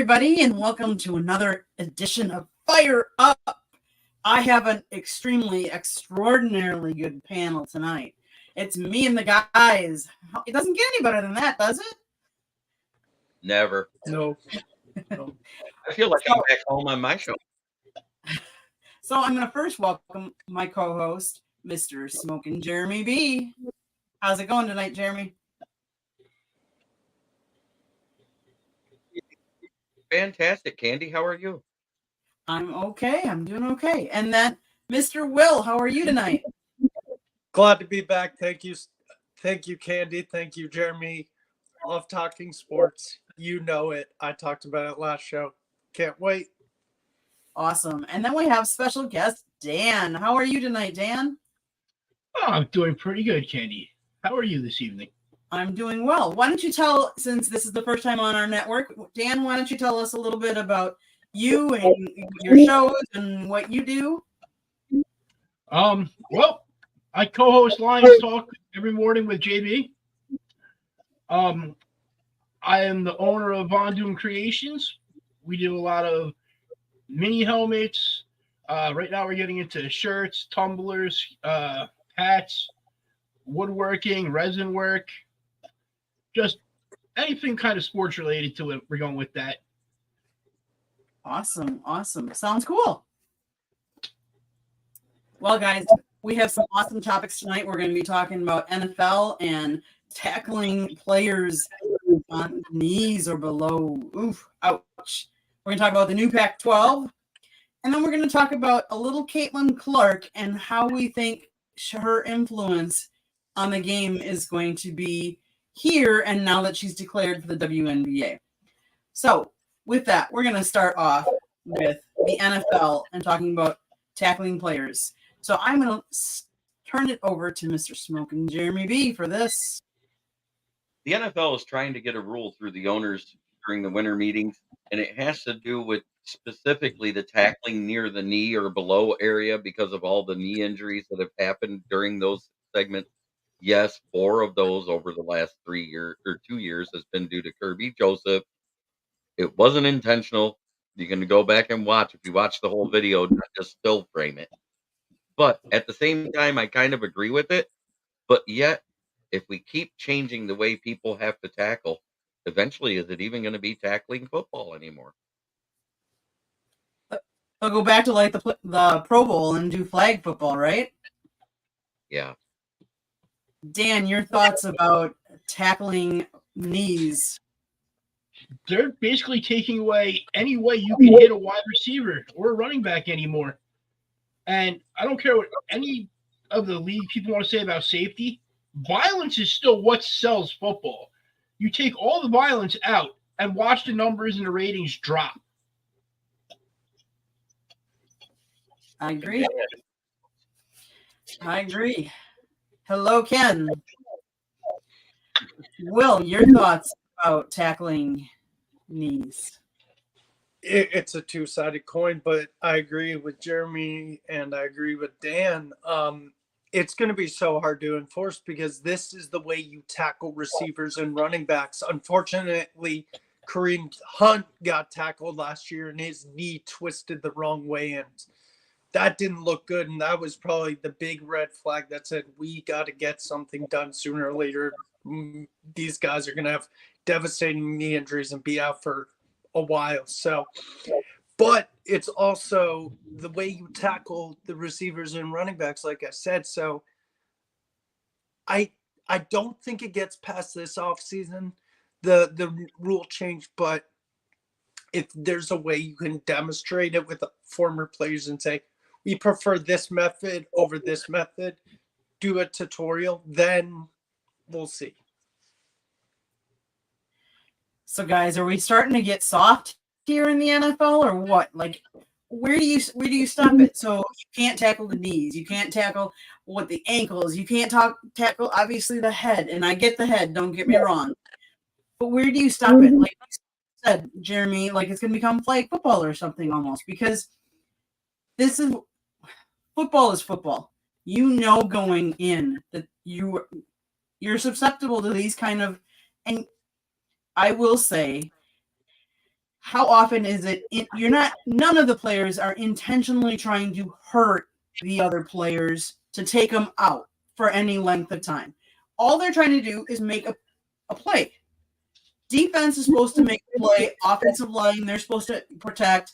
everybody, and welcome to another edition of Fire Up. I have an extraordinarily good panel tonight. It's me and the guys. It doesn't get any better than that, does it? Never. No. I feel like I'm back home on my show. So I'm going to first welcome my co-host, Mr. Smokin' Jeremy B. How's it going tonight, Jeremy? Fantastic, Candy. How are you? I'm okay. I'm doing okay. And then Mr. Will, how are you tonight? Glad to be back. Thank you, Candy. Thank you, Jeremy. Love talking sports. You know it. I talked about it last show. Can't wait. Awesome. And then we have special guest Dan. How are you tonight, Dan? Oh, I'm doing pretty good, Candy. How are you this evening? I'm doing well. Why don't you tell, since this is the first time on our network, Dan, why don't you tell us a little bit about you and your shows and what you do? Well, I co-host Lions Talk every morning with JB. I am the owner of Von Doom Creations. We do a lot of mini helmets. Right now we're getting into shirts, tumblers, hats, woodworking, resin work. Just anything kind of sports related to it. We're going with that. Awesome. Sounds cool. Well, guys, we have some awesome topics tonight. We're going to be talking about NFL and tackling players on knees or below. Oof, ouch. We're going to talk about the new Pac-12. And then we're going to talk about a little Caitlin Clark and how we think her influence on the game is going to be here and now that she's declared for the WNBA. So with that, we're going to start off with the NFL and talking about tackling players. So I'm going to turn it over to Mr. Smokin' Jeremy B for this. The NFL is trying to get a rule through the owners during the winter meetings, and it has to do with specifically the tackling near the knee or below area because of all the knee injuries that have happened during those segments. Yes, 4 of those over the last 3 years or 2 years has been due to Kirby Joseph. It wasn't intentional. You can go back and watch. If you watch the whole video, not just still frame it. But at the same time, I kind of agree with it. But yet, if we keep changing the way people have to tackle, eventually, is it even going to be tackling football anymore? I'll go back to like the Pro Bowl and do flag football, right? Yeah. Dan, your thoughts about tackling knees? They're basically taking away any way you can hit a wide receiver or a running back anymore. And I don't care what any of the league people want to say about safety. Violence is still what sells football. You take all the violence out and watch the numbers and the ratings drop. I agree. Hello, Ken. Will, your thoughts about tackling knees? It's a two-sided coin, but I agree with Jeremy and I agree with Dan. It's going to be so hard to enforce because this is the way you tackle receivers and running backs. Unfortunately, Kareem Hunt got tackled last year and his knee twisted the wrong way, and that didn't look good. And that was probably the big red flag that said we got to get something done sooner or later. These guys are going to have devastating knee injuries and be out for a while. So, but it's also the way you tackle the receivers and running backs, like I said. So I don't think it gets past this offseason, the rule change, but if there's a way you can demonstrate it with former players and say, we prefer this method over this method, do a tutorial, then we'll see. So, guys, are we starting to get soft here in the NFL, or what? Like, where do you stop it? So you can't tackle the knees, you can't tackle the ankles, you can't tackle obviously the head, and I get the head. Don't get me wrong, but where do you stop it? Like you said, Jeremy, like it's going to become flag football or something almost, because football is football. You know, going in that you're susceptible to these kind of, and I will say, how often is it? None of the players are intentionally trying to hurt the other players to take them out for any length of time. All they're trying to do is make a play. Defense is supposed to make a play. Offensive line, they're supposed to protect.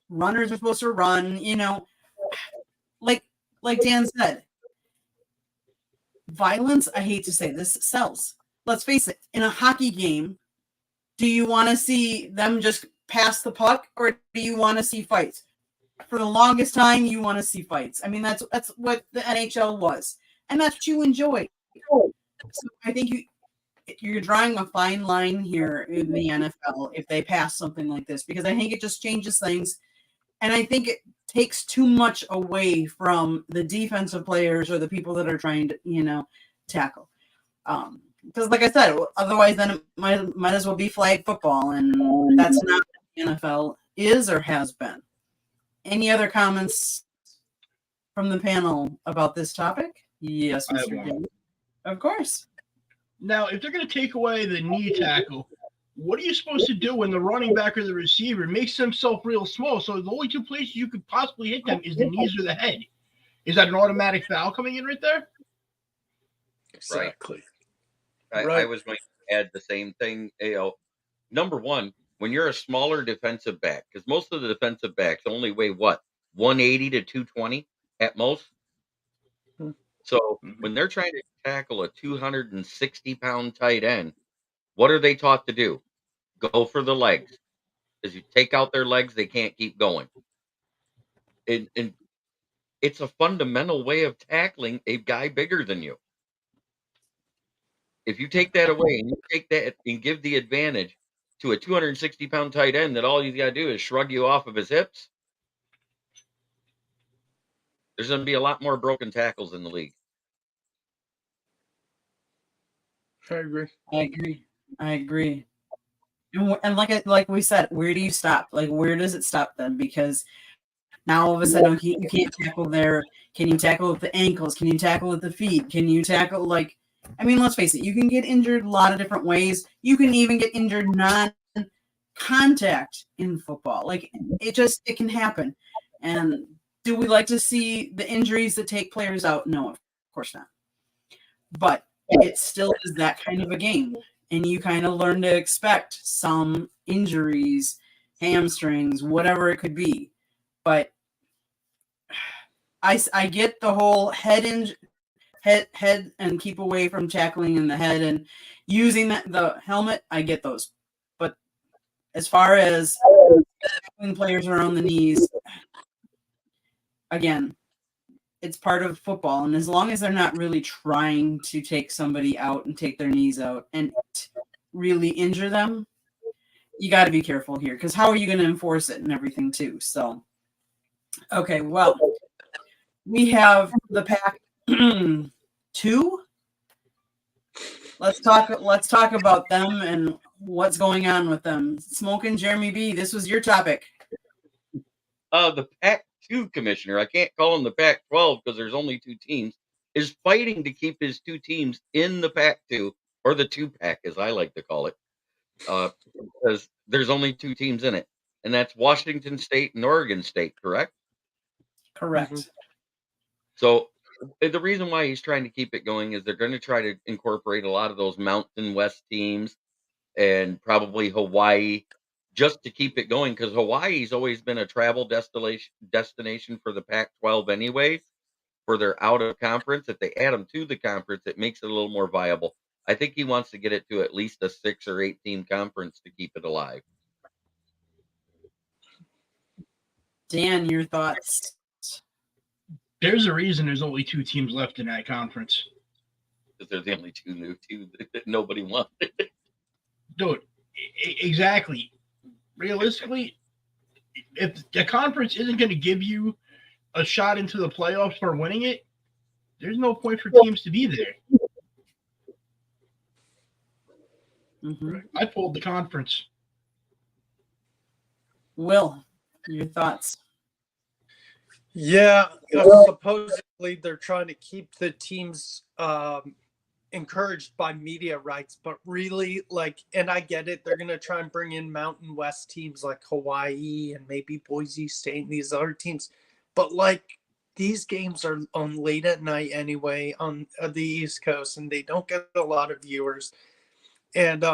Runners are supposed to run. Like Dan said, violence, I hate to say this, sells. Let's face it, in a hockey game, do you want to see them just pass the puck, or do you want to see fights? For the longest time, you want to see fights. I mean, that's what the NHL was, and that's what you enjoy. So I think you're drawing a fine line here in the NFL if they pass something like this, because I think it just changes things, and I think it takes too much away from the defensive players or the people that are trying to, tackle. Because like I said, otherwise then it might as well be flag football, and that's not what the NFL is or has been. Any other comments from the panel about this topic? Yes, Mr. King. Of course. Now, if they're going to take away the knee tackle, what are you supposed to do when the running back or the receiver makes himself real small? So the only two places you could possibly hit them is the knees or the head. Is that an automatic foul coming in right there? Exactly. I was going to add the same thing. Number one, when you're a smaller defensive back, because most of the defensive backs only weigh 180 to 220 at most. So when they're trying to tackle a 260-pound tight end, what are they taught to do? Go for the legs. Because you take out their legs, they can't keep going. And it's a fundamental way of tackling a guy bigger than you. If you take that away and you take that and give the advantage to a 260-pound tight end that all he's got to do is shrug you off of his hips, there's going to be a lot more broken tackles in the league. I agree. And like we said, where do you stop? Like, where does it stop then? Because now all of a sudden you can't tackle there. Can you tackle with the ankles? Can you tackle with the feet? Can you tackle let's face it, you can get injured a lot of different ways. You can even get injured non-contact in football. Like it can happen. And do we like to see the injuries that take players out? No, of course not. But it still is that kind of a game. And you kind of learn to expect some injuries, hamstrings, whatever it could be. But I get the whole head and keep away from tackling in the head and using the helmet. I get those. But as far as tackling players around the knees, again, it's part of football. And as long as they're not really trying to take somebody out and take their knees out and really injure them, you got to be careful here, because how are you going to enforce it and everything too? So, okay, well, we have the Pac 2. Let's talk about them and what's going on with them. Smoking Jeremy B, this was your topic. The Pac-2 commissioner, I can't call him the Pac-12 because there's only 2 teams, is fighting to keep his 2 teams in the Pac-2, or the 2-pack as I like to call it, because there's only 2 teams in it, and that's Washington State and Oregon State, correct? Correct. Mm-hmm. So the reason why he's trying to keep it going is they're going to try to incorporate a lot of those Mountain West teams and probably Hawaii, just to keep it going, because Hawaii's always been a travel destination for the Pac-12 anyways, for their out of conference. If they add them to the conference, it makes it a little more viable. I think he wants to get it to at least a 6 or 8 team conference to keep it alive. Dan, your thoughts? There's a reason there's only 2 teams left in that conference. Because they're the only 2 new teams that nobody wanted. Dude, exactly. Realistically, if the conference isn't going to give you a shot into the playoffs for winning it, there's no point for teams to be there. Mm-hmm. I pulled the conference. Will, your thoughts? Yeah, supposedly they're trying to keep the teams encouraged by media rights, but really, like, and I get it, they're going to try and bring in Mountain West teams like Hawaii and maybe Boise State and these other teams. But like, these games are on late at night anyway on the East Coast, and they don't get a lot of viewers. And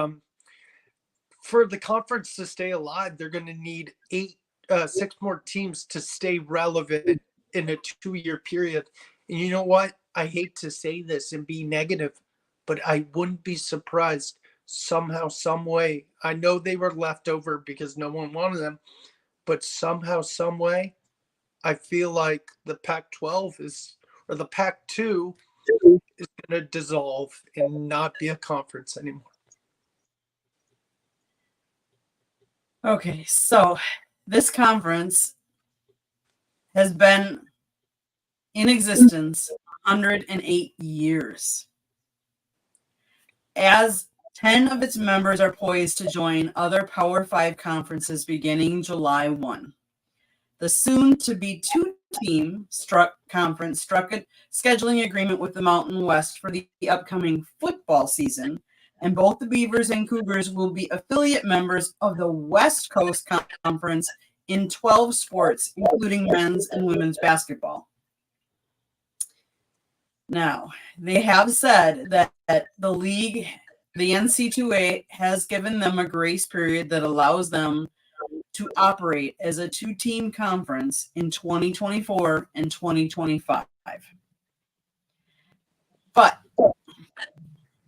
for the conference to stay alive, they're going to need 6 more teams to stay relevant in a 2-year period. And you know what? I hate to say this and be negative, but I wouldn't be surprised somehow, some way. I know they were left over because no one wanted them, but somehow, some way, I feel like the Pac-12 or the Pac-2 is going to dissolve and not be a conference anymore. Okay, so this conference has been in existence 108 years. As 10 of its members are poised to join other Power 5 conferences beginning July 1. The soon-to-be 2-team conference struck a scheduling agreement with the Mountain West for the upcoming football season, and both the Beavers and Cougars will be affiliate members of the West Coast Conference in 12 sports, including men's and women's basketball. Now, they have said that the league, the NC2A, has given them a grace period that allows them to operate as a 2-team conference in 2024 and 2025. But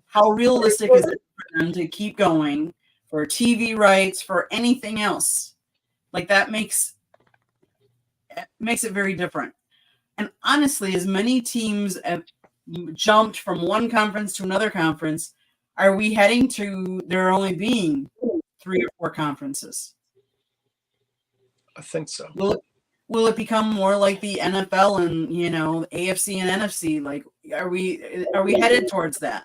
how realistic is it for them to keep going for TV rights, for anything else? Like, that makes it very different. And honestly, as many teams have jumped from one conference to another conference, are we heading to there only being 3 or 4 conferences? I think so. Will it become more like the NFL and, AFC and NFC? Like, are we headed towards that?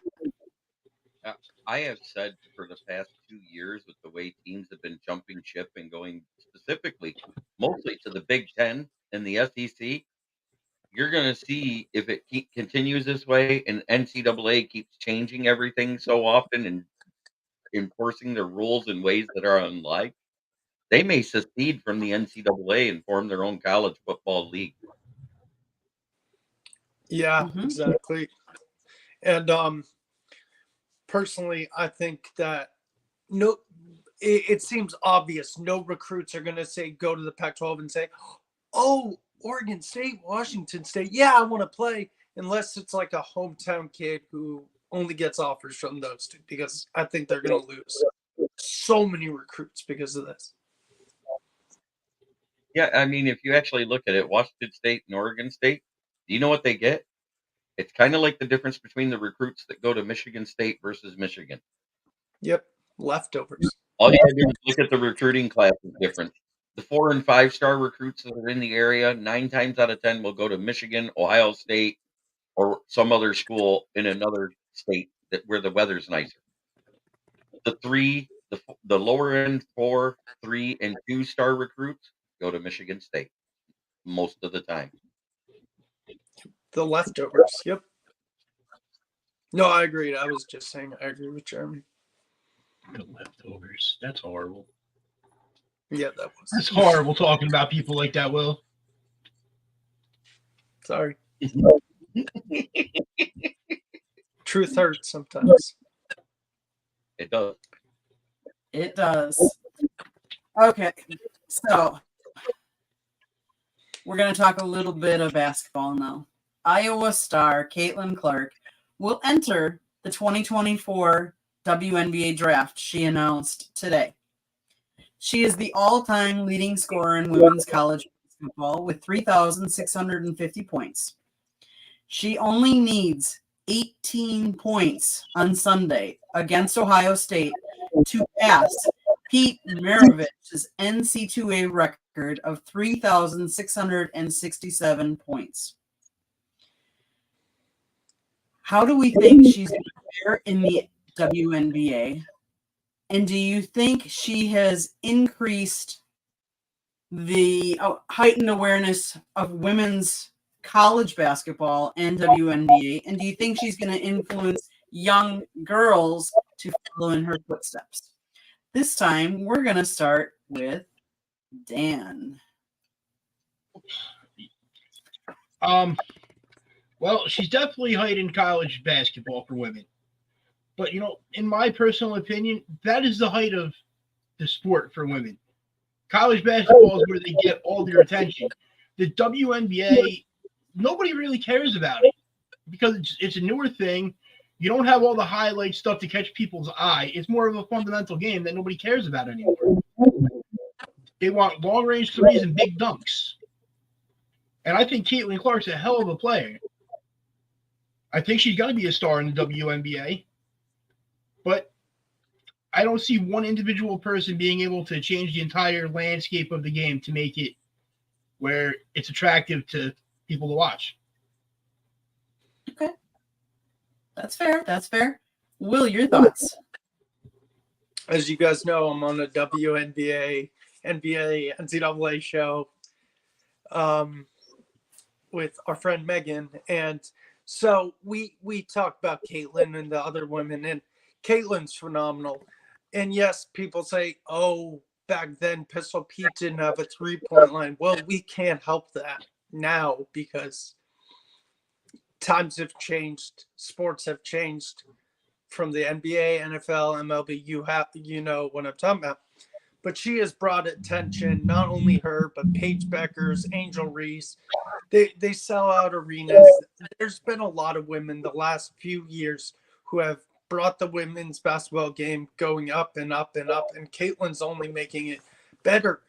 I have said for the past 2 years, with the way teams have been jumping ship and going specifically, mostly to the Big Ten and the SEC, you're going to see if it continues this way and NCAA keeps changing everything so often and enforcing their rules in ways that are unlike, they may secede from the NCAA and form their own college football league. Yeah, exactly. And personally, I think that it seems obvious. No recruits are going to say, go to the Pac-12 and say, oh, Oregon State, Washington State, yeah, I want to play, unless it's like a hometown kid who only gets offers from those two, because I think they're going to lose so many recruits because of this. Yeah, I mean, if you actually look at it, Washington State and Oregon State, do you know what they get? It's kind of like the difference between the recruits that go to Michigan State versus Michigan. Yep, leftovers. All you have to do is look at the recruiting class is different. The 4- and 5-star recruits that are in the area, 9 times out of 10 will go to Michigan, Ohio State, or some other school in another state where the weather's nicer. The lower end 4, 3, and 2-star recruits go to Michigan State most of the time. The leftovers. Yep. No, I agreed. I was just saying I agree with Jeremy. The leftovers. That's horrible. Yeah, that was. That's horrible talking about people like that, Will. Sorry. Truth hurts sometimes. It does. It does. Okay, so we're going to talk a little bit of basketball now. Iowa star Caitlin Clark will enter the 2024 WNBA draft, she announced today. She is the all-time leading scorer in women's college basketball with 3,650 points. She only needs 18 points on Sunday against Ohio State to pass Pete Maravich's NC2A record of 3,667 points. How do we think she's going to fare in the WNBA? And do you think she has increased the heightened awareness of women's college basketball and WNBA? And do you think she's going to influence young girls to follow in her footsteps. This time, we're going to start with Dan. Well, she's definitely heightened college basketball for women. But, in my personal opinion, that is the height of the sport for women. College basketball is where they get all their attention. The WNBA, nobody really cares about it because it's a newer thing. You don't have all the highlight stuff to catch people's eye. It's more of a fundamental game that nobody cares about anymore. They want long-range threes and big dunks. And I think Caitlin Clark's a hell of a player. I think she's going to be a star in the WNBA. But I don't see one individual person being able to change the entire landscape of the game to make it where it's attractive to people to watch. Okay. That's fair. That's fair. Will, your thoughts? As you guys know, I'm on a WNBA, NBA, NCAA show with our friend Megan. And so we talk about Caitlin and the other women, and Caitlin's phenomenal. And yes, people say, oh, back then Pistol Pete didn't have a 3-point line. Well, we can't help that now because times have changed, sports have changed from the NBA, NFL, MLB. You know what I'm talking about. But she has brought attention, not only her, but Paige Beckers, Angel Reese. They sell out arenas. There's been a lot of women the last few years who have brought the women's basketball game going up and up and up, and Caitlin's only making it better.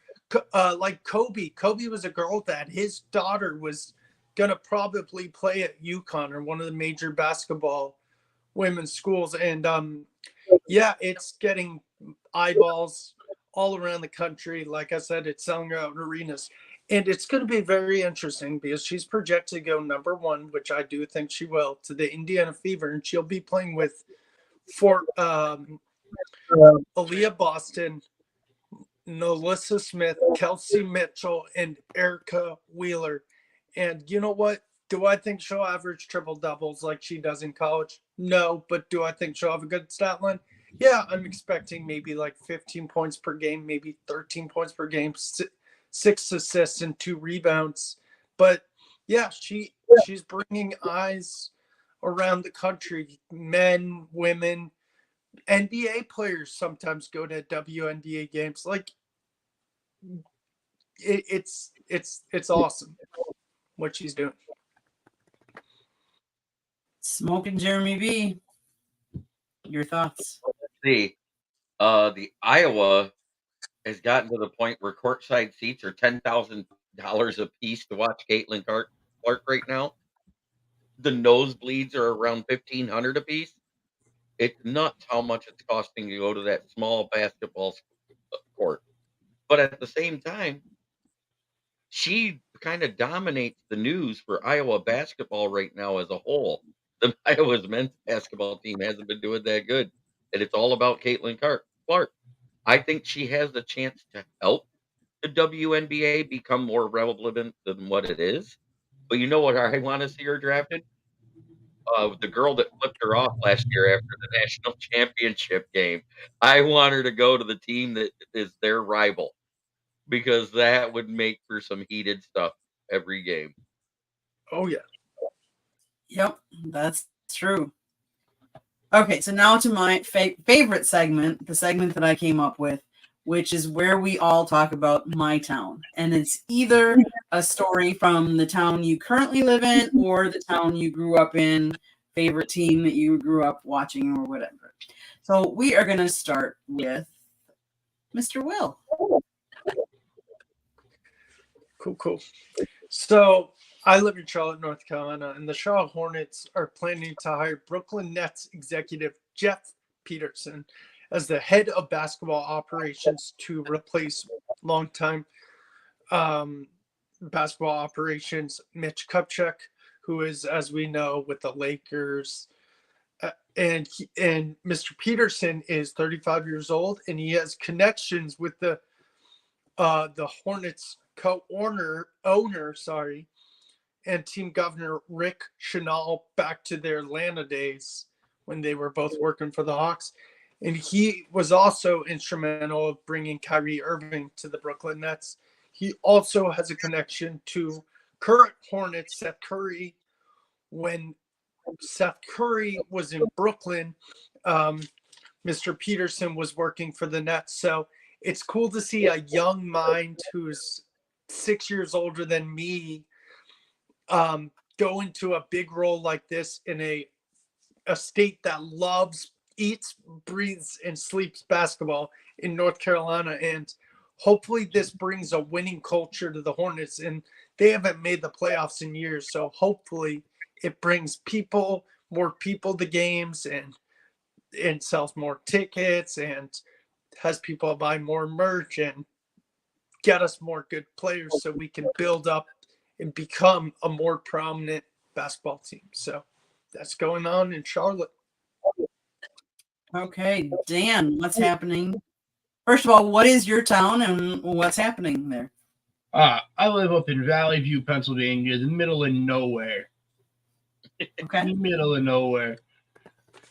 Like Kobe. Kobe was a girl that his daughter was going to probably play at UConn or one of the major basketball women's schools. And yeah, it's getting eyeballs all around the country. Like I said, it's selling out arenas. And it's going to be very interesting because she's projected to go number 1, which I do think she will, to the Indiana Fever. And she'll be playing with Aaliyah Boston, Nolissa Smith, Kelsey Mitchell, and Erica Wheeler. And you know what? Do I think she'll average triple doubles like she does in college? No, but do I think she'll have a good stat line? Yeah, I'm expecting maybe like 15 points per game, maybe 13 points per game, 6 assists and 2 rebounds. But yeah, she's bringing eyes around the country, men, women, NBA players sometimes go to WNBA games. Like it's awesome what she's doing. Smoking Jeremy B. Your thoughts? The Iowa has gotten to the point where courtside seats are $10,000 a piece to watch Caitlin Clark right now. The nosebleeds are around $1,500 a piece. It's nuts how much it's costing to go to that small basketball court. But at the same time, she kind of dominates the news for Iowa basketball right now as a whole. The Iowa's men's basketball team hasn't been doing that good, and it's all about Caitlin Clark. I think she has the chance to help the WNBA become more relevant than what it is. But you know what I want to see her drafted? The girl that flipped her off last year after the national championship game. I want her to go to the team that is their rival because that would make for some heated stuff every game. Oh, yeah. Yep, that's true. Okay, so now to my favorite segment, the segment that I came up with, which is where we all talk about my town. And it's either a story from the town you currently live in or the town you grew up in, favorite team that you grew up watching or whatever. So we are going to start with Mr. Will. Cool. So I live in Charlotte, North Carolina, and the Charlotte Hornets are planning to hire Brooklyn Nets executive Jeff Peterson as the head of basketball operations to replace longtime basketball operations Mitch Kupchak, who is, as we know, with the Lakers. And Mr. Peterson is 35 years old, and he has connections with the Hornets owner, and team governor Rick Chanel back to their Atlanta days when they were both working for the Hawks. And he was also instrumental of bringing Kyrie Irving to the Brooklyn Nets. He also has a connection to current Hornets Seth Curry. When Seth Curry was in Brooklyn, Mr. Peterson was working for the Nets. So it's cool to see a young mind who's 6 years older than me go into a big role like this in a state that loves, eats, breathes, and sleeps basketball in North Carolina. And hopefully this brings a winning culture to the Hornets. And they haven't made the playoffs in years. So hopefully it brings more people to games and sells more tickets and has people buy more merch and get us more good players so we can build up and become a more prominent basketball team. So that's going on in Charlotte. Okay, Dan, what's happening? First of all, what is your town and what's happening there? I live up in Valley View, Pennsylvania, the middle of nowhere. Okay. Middle of nowhere.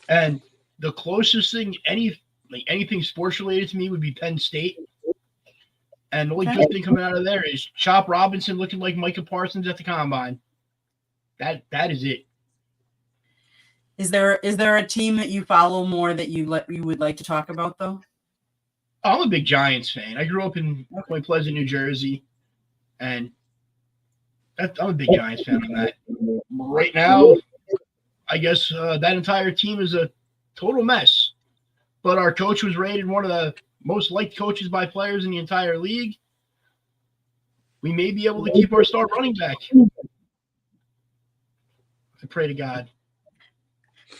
And the closest thing, anything sports related to me would be Penn State. And the only good thing coming out of there is Chop Robinson looking like Micah Parsons at the combine. That is it. Is there a team that you follow more that you would like to talk about though? I'm a big Giants fan. I grew up in Point Pleasant, New Jersey, and I'm a big Giants fan on that. Right now, I guess that entire team is a total mess. But our coach was rated one of the most liked coaches by players in the entire league. We may be able to keep our star running back. I pray to God.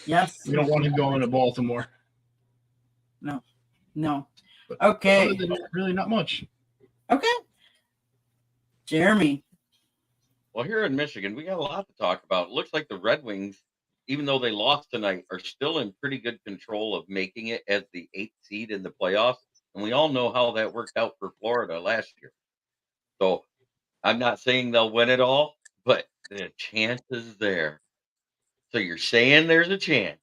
Yes. We don't want him going to Baltimore. No. But Okay. other than that, really not much. Okay. Jeremy. Well, here in Michigan, we got a lot to talk about. It looks like the Red Wings, even though they lost tonight, are still in pretty good control of making it as the 8th seed in the playoffs. And we all know how that worked out for Florida last year. So I'm not saying they'll win it all, but the chance is there. So you're saying there's a chance,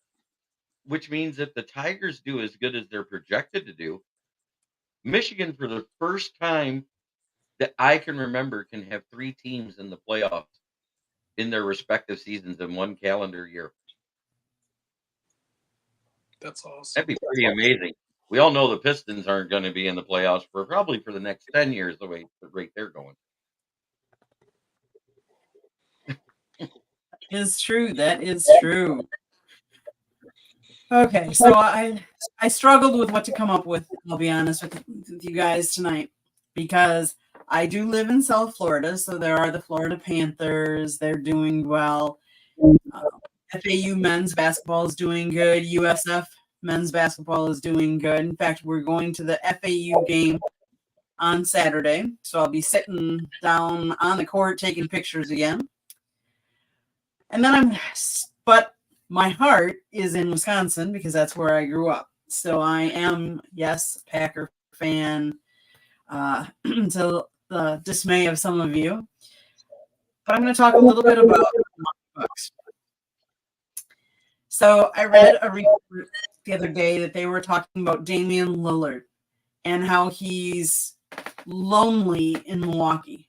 which means if the Tigers do as good as they're projected to do, Michigan, for the first time that I can remember, can have 3 teams in the playoffs in their respective seasons in one calendar year. That's awesome. That'd be pretty amazing. We all know the Pistons aren't going to be in the playoffs for probably for the next 10 years, the rate they're going. Is true. That is true. Okay, so I struggled with what to come up with, I'll be honest with you guys tonight, because I do live in South Florida, so there are the Florida Panthers. They're doing well. FAU men's basketball is doing good. USF men's basketball is doing good. In fact, we're going to the FAU game on Saturday, so I'll be sitting down on the court taking pictures again. And then but my heart is in Wisconsin because that's where I grew up. So I am, yes, Packer fan, to the dismay of some of you. But I'm going to talk a little bit about Bucks. So I read a report the other day that they were talking about Damian Lillard and how he's lonely in Milwaukee.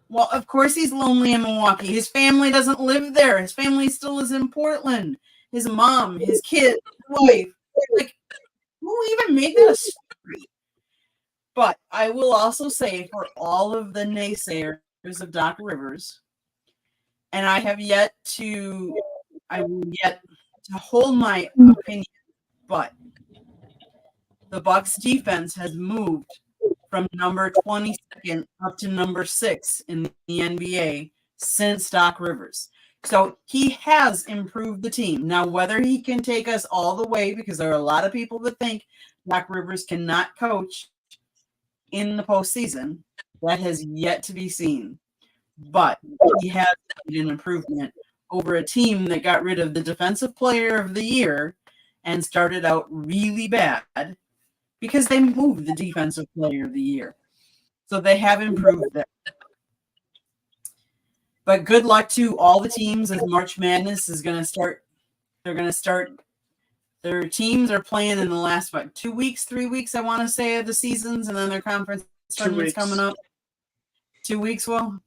Well, of course he's lonely in Milwaukee. His family doesn't live there. His family still is in Portland. His mom, his kid, his wife. Like, who even made that a story? But I will also say, for all of the naysayers of Doc Rivers, and I will yet to hold my opinion, but the Bucks defense has moved from number 22nd up to number 6 in the NBA since Doc Rivers. So he has improved the team. Now, whether he can take us all the way, because there are a lot of people that think Doc Rivers cannot coach in the postseason, that has yet to be seen. But he has made an improvement over a team that got rid of the defensive player of the year and started out really bad because they moved the defensive player of the year. So they have improved that. But good luck to all the teams as March Madness is going to start. They're going to start their teams are playing in the last 2 weeks, 3 weeks, I want to say, of the seasons, and then their conference 2 tournaments weeks, coming up. 2 weeks, well,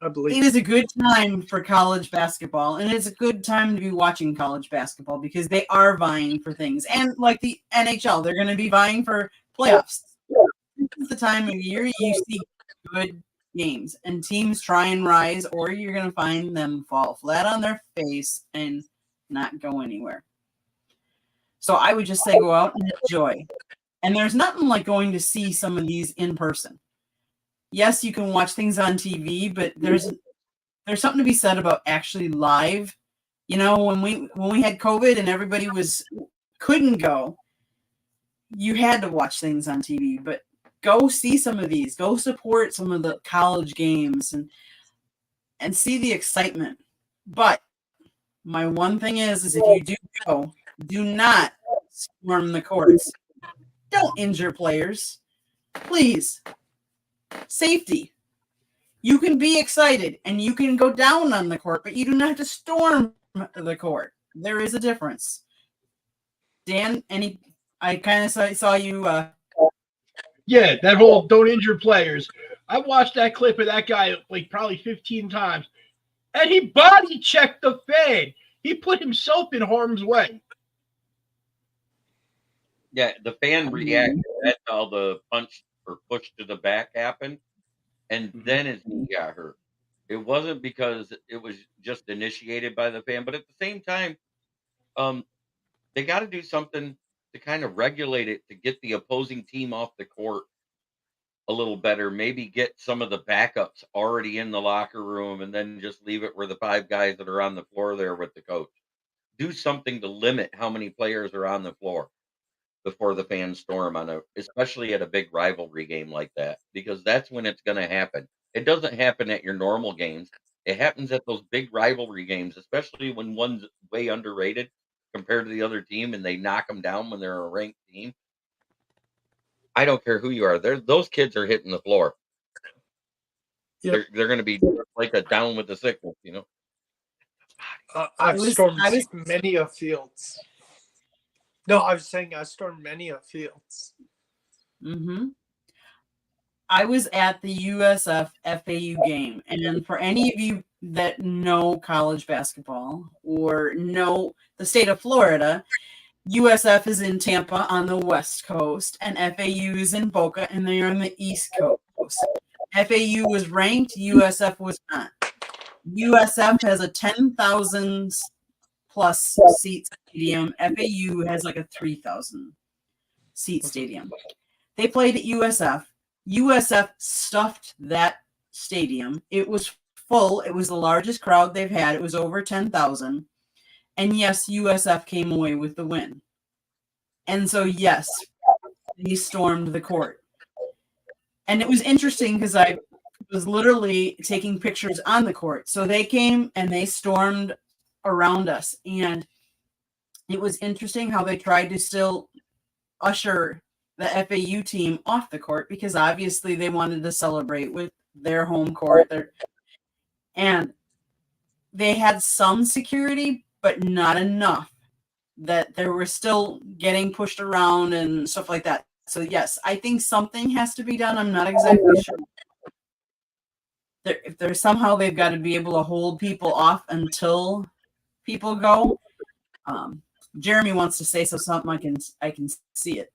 I it believe. is a good time for college basketball, and it's a good time to be watching college basketball because they are vying for things. And like the NHL, they're going to be vying for playoffs. This is the time of year you see good games, and teams try and rise, or you're going to find them fall flat on their face and not go anywhere. So I would just say go out and enjoy. And there's nothing like going to see some of these in person. Yes, you can watch things on TV, but there's something to be said about actually live. You know, when we had COVID and everybody couldn't go, you had to watch things on TV, but go see some of these. Go support some of the college games and see the excitement. But my one thing is if you do go, do not storm the courts. Don't injure players. Please. Safety. You can be excited and you can go down on the court, but you do not have to storm the court. There is a difference. Dan, I kind of saw you. Yeah, that whole don't injure players. I watched that clip of that guy like probably 15 times, and he body checked the fan. He put himself in harm's way. Yeah, the fan reacted. That's how the punch or push to the back happened. And then his knee got hurt. It wasn't because it was just initiated by the fan, but at the same time, they got to do something to kind of regulate it to get the opposing team off the court a little better. Maybe get some of the backups already in the locker room and then just leave it where the 5 guys that are on the floor there with the coach. Do something to limit how many players are on the floor before the fans storm especially at a big rivalry game like that, because that's when it's going to happen. It doesn't happen at your normal games. It happens at those big rivalry games, especially when one's way underrated compared to the other team and they knock them down when they're a ranked team. I don't care who you are. Those kids are hitting the floor. Yep. They're going to be like a down with the sickness, you know. I've stormed many of fields. No, I was saying I stormed many of fields. Mm-hmm. I was at the USF FAU game, and for any of you that know college basketball or know the state of Florida, USF is in Tampa on the West Coast, and FAU is in Boca, and they are on the East Coast. FAU was ranked, USF was not. USF has a 10,000 plus seat stadium. FAU has like a 3,000 seat stadium. They played at USF. USF stuffed that stadium. It was full. It was the largest crowd they've had. It was over 10,000. And yes, USF came away with the win. And so, yes, he stormed the court. And it was interesting because I was literally taking pictures on the court. So they came and they stormed around us. And it was interesting how they tried to still usher the FAU team off the court because obviously they wanted to celebrate with their home court. And they had some security, but not enough that they were still getting pushed around and stuff like that. So yes, I think something has to be done. I'm not exactly sure. If there's somehow they've got to be able to hold people off until people go. Jeremy wants to say something. I can see it.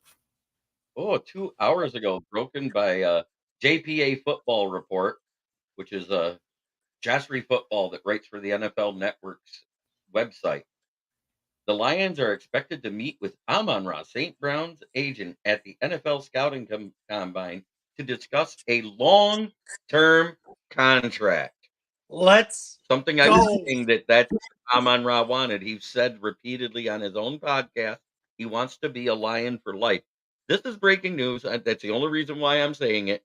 Oh, 2 hours ago, broken by JPA Football Report, which is Jassery Football that writes for the NFL Network's website. The Lions are expected to meet with Amon-Ra, St. Brown's agent, at the NFL Scouting Combine to discuss a long-term contract. Something I was saying that's what Amon-Ra wanted. He said repeatedly on his own podcast he wants to be a Lion for life. This is breaking news. That's the only reason why I'm saying it.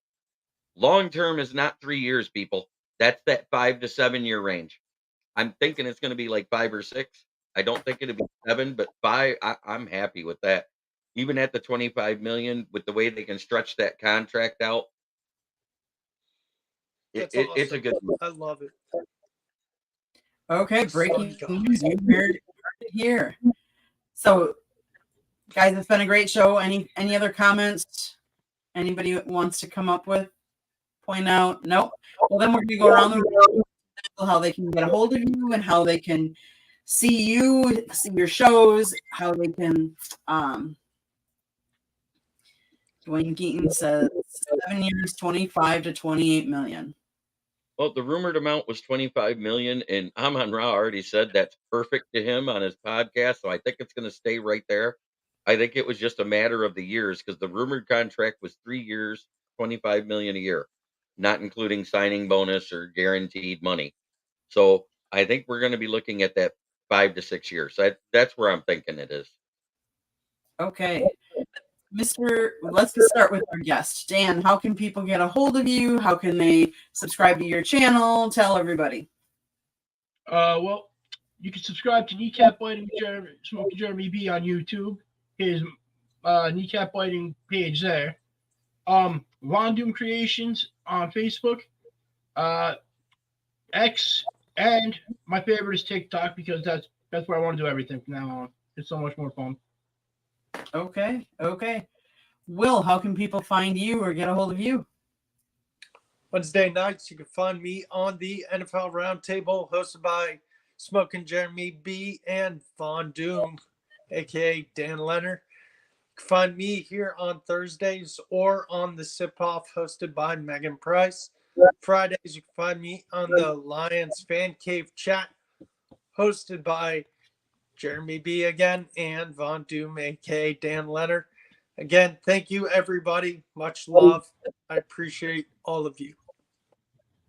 Long-term is not 3 years, people. That's that 5 to 7 year range. I'm thinking it's going to be like 5 or 6. I don't think it'll be 7, but 5. I'm happy with that. Even at the $25 million, with the way they can stretch that contract out, it's a good move. I love it. Okay, breaking news. You heard it here. So Guys, it's been a great show. Any other comments? Anybody wants to come up with? Point out? Nope. Well, then we're going to go around the room, how they can get a hold of you and how they can see you, see your shows, how they can. Dwayne Keaton says 7 years, 25 to 28 million. Well, the rumored amount was 25 million, and Amon Ra already said that's perfect to him on his podcast. So I think it's going to stay right there. I think it was just a matter of the years because the rumored contract was 3 years, 25 million a year, not including signing bonus or guaranteed money. So I think we're going to be looking at that 5 to 6 years. That's where I'm thinking it is. Okay. Let's start with our guest. Dan, how can people get a hold of you? How can they subscribe to your channel? Tell everybody. Well, you can subscribe to Kneecap Biting Smoking Jeremy B on YouTube. His kneecap biting page there. Von Doom Creations on Facebook, X, and my favorite is TikTok because that's where I want to do everything from now on. It's so much more fun. Okay. Will, how can people find you or get a hold of you? Wednesday nights, you can find me on the NFL Roundtable, hosted by Smoking Jeremy B and Von Doom, aka Dan Leonard. You can find me here on Thursdays or on the Sip Off, hosted by Megan Price. Fridays, you can find me on the Lions Fan Cave chat, hosted by Jeremy B again and Von Doom, aka Dan Leonard. Again, thank you, everybody. Much love. I appreciate all of you.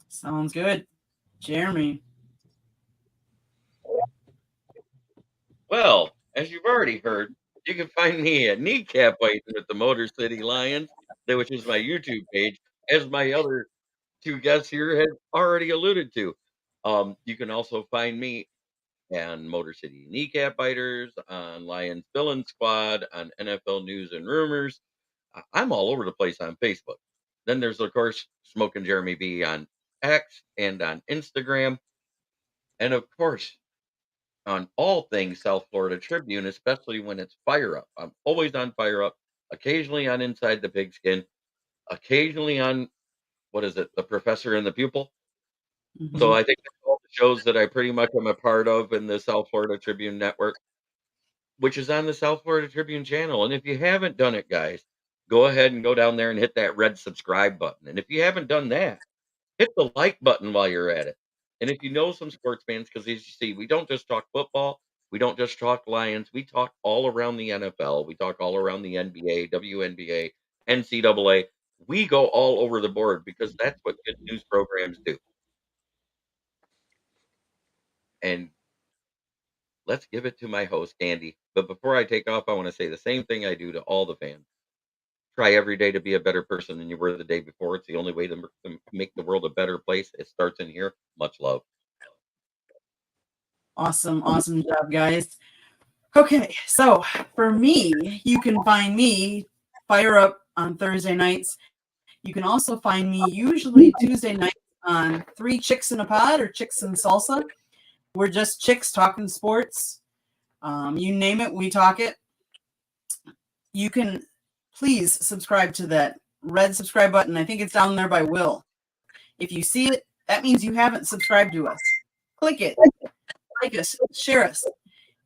Sounds good. Jeremy. Well, as you've already heard, you can find me at Kneecap Biting with the Motor City Lions, which is my YouTube page, as my other two guests here have already alluded to. You can also find me on Motor City Kneecap Biters, on Lions Villain Squad, on NFL News and Rumors. I'm all over the place on Facebook. Then there's, of course, Smoking Jeremy B on X and on Instagram. And, of course, on all things South Florida Tribune, especially when it's Fire Up. I'm always on Fire Up, occasionally on Inside the Pigskin, occasionally on, The Professor and the Pupil. Mhm. So I think that's all the shows that I pretty much am a part of in the South Florida Tribune network, which is on the South Florida Tribune channel. And if you haven't done it, guys, go ahead and go down there and hit that red subscribe button. And if you haven't done that, hit the like button while you're at it. And if you know some sports fans, because as you see, we don't just talk football, we don't just talk Lions, we talk all around the NFL, we talk all around the NBA, WNBA, NCAA. We go all over the board because that's what good news programs do. And let's give it to my host, Andy. But before I take off, I want to say the same thing I do to all the fans. Try every day to be a better person than you were the day before. It's the only way to make the world a better place. It starts in here. Much love. Awesome job, guys. Okay, so for me, you can find me Fire Up on Thursday nights. You can also find me usually Tuesday nights on 3 Chicks in a Pod or Chicks and Salsa. We're just chicks talking sports. You name it, we talk it. You can please subscribe to that red subscribe button. I think it's down there by Will. If you see it, that means you haven't subscribed to us. Click it. Like us. Share us.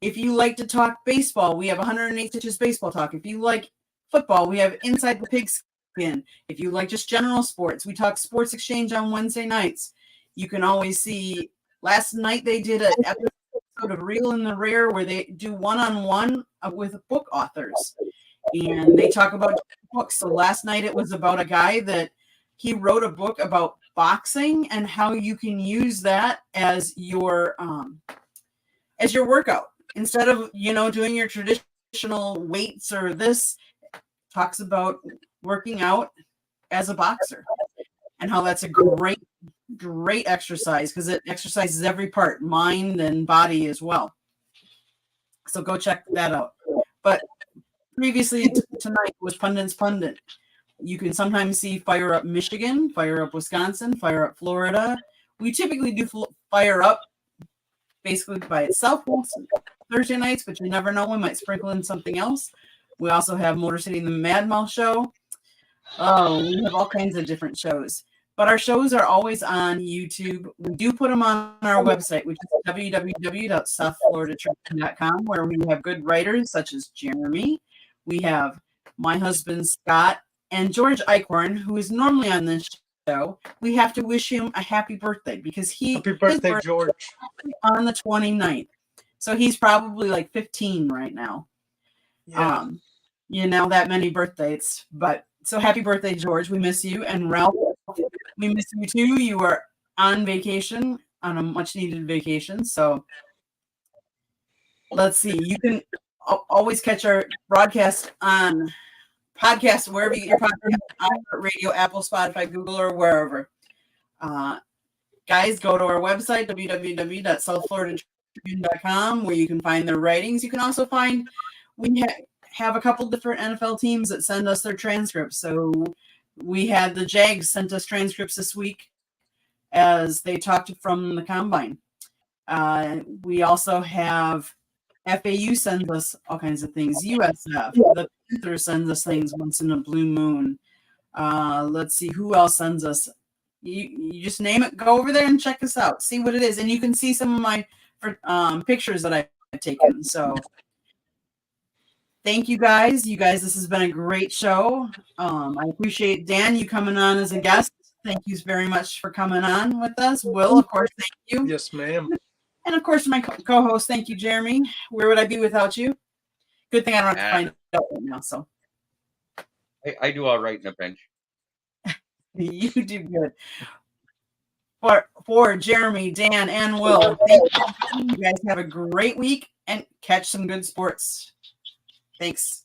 If you like to talk baseball, we have 108 Stitches Baseball Talk. If you like football, we have Inside the Pigskin. If you like just general sports, we talk Sports Exchange on Wednesday nights. You can always see, last night they did an episode of Real in the Rare where they do one-on-one with book authors. And they talk about books. So last night it was about a guy that he wrote a book about boxing and how you can use that as your workout. Instead of, doing your traditional weights or this, talks about working out as a boxer and how that's a great exercise because it exercises every part, mind and body as well. So go check that out. But previously tonight was Pundit's Pundit. You can sometimes see Fire Up Michigan, Fire Up Wisconsin, Fire Up Florida. We typically do Fire Up basically by itself Thursday nights, but you never know, we might sprinkle in something else. We also have Motor City the Mad Mouth Show. Oh, we have all kinds of different shows. But our shows are always on YouTube. We do put them on our website, which is www.southfloridatribune.com, where we have good writers such as Jeremy. We have my husband, Scott, and George Eichhorn, who is normally on this show. We have to wish him a happy birthday because Happy birthday, George. on the 29th. So he's probably like 15 right now. Yeah. That many birthdays. But so happy birthday, George. We miss you. And Ralph, we miss you too. You are on vacation, on a much needed vacation. So let's see. You can always catch our broadcast on podcast, wherever you get your podcast, Radio, Apple, Spotify, Google, or wherever. Guys, go to our website, www.southfloridatribune.com, where you can find their writings. You can also find, we have a couple different NFL teams that send us their transcripts. So we had the Jags sent us transcripts this week as they talked from the combine. We also have FAU sends us all kinds of things. USF, the Panthers sends us things once in a blue moon. Let's see who else sends us. You just name it. Go over there and check us out. See what it is, and you can see some of my pictures that I've taken. So thank you guys. This has been a great show. I appreciate Dan, you coming on as a guest. Thank you very much for coming on with us. Will, of course, thank you. Yes, ma'am. And of course, my co-host, thank you, Jeremy. Where would I be without you? Good thing I don't have to find out right now. So I do all right in a pinch. you do good. For Jeremy, Dan, and Will, thank you. You guys have a great week and catch some good sports. Thanks.